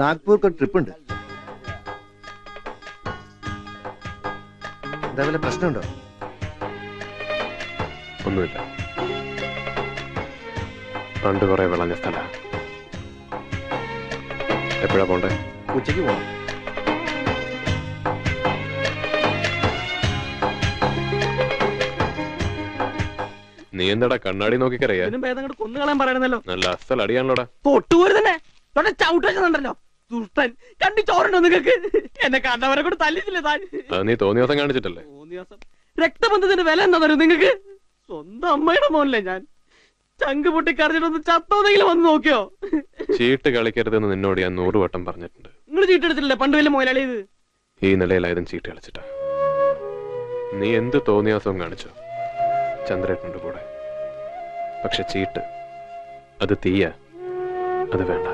നാഗ്പൂർക്ക് ഒരു ട്രിപ്പ് ഉണ്ട്. എന്താ വല്ല പ്രശ്നമുണ്ടോ? ഒന്നുമില്ല. പണ്ട് കുറെ വിളഞ്ഞ സ്ഥല. എപ്പോഴാ പോണ്ടേ? ഉച്ചയ്ക്ക് പോകണം. നീ എന്താടാ കണ്ണാടി നോക്കിക്കറിയാ? കൊന്നുകളയാൻ പറയണല്ലോ. നല്ല അസൽ അടിയാണല്ലോടാ. തൊട്ടുപോര് തന്നെ ചവിട്ടുണ്ടല്ലോ. ദുഷ്ടൻ കണ്ടു ചോറുണ്ടോ നിങ്ങൾക്ക്? എന്നെ കണ്ടവരെ കൂടെ തല്ലിച്ചില്ലേ താൻ? അത് നീ തോന്നിയ ദിവസം കാണിച്ചിട്ടല്ലേ? രക്തബന്ധത്തിന്റെ വില എന്താ തരും നിങ്ങൾക്ക്? സ്വന്തം അമ്മയുടെ മോനല്ലേ ഞാൻ. ചങ്ക് പൊട്ടി കറിഞ്ഞിട്ടൊന്ന് ചത്തോന്നെങ്കിലും വന്ന് നോക്കിയോ? ചീട്ട് കളിക്കരുതെന്ന് നിന്നോട് ഞാൻ 100 വട്ടം പറഞ്ഞിട്ടുണ്ട്. നിങ്ങൾ ചീട്ടെടുത്തില്ലേ പണ്ട് വലിയ മോലാളി? ഇത് ഈ നിലയിലായതും ചീട്ട് കളിച്ചിട്ടാ. നീ എന്ത് തോന്നിയ ദിവസവും കാണിച്ചോ, ചന്ദ്രേട്ടനുണ്ട് കൂടെ. പക്ഷെ ചീട്ട് അത് തീയ, അത് വേണ്ട.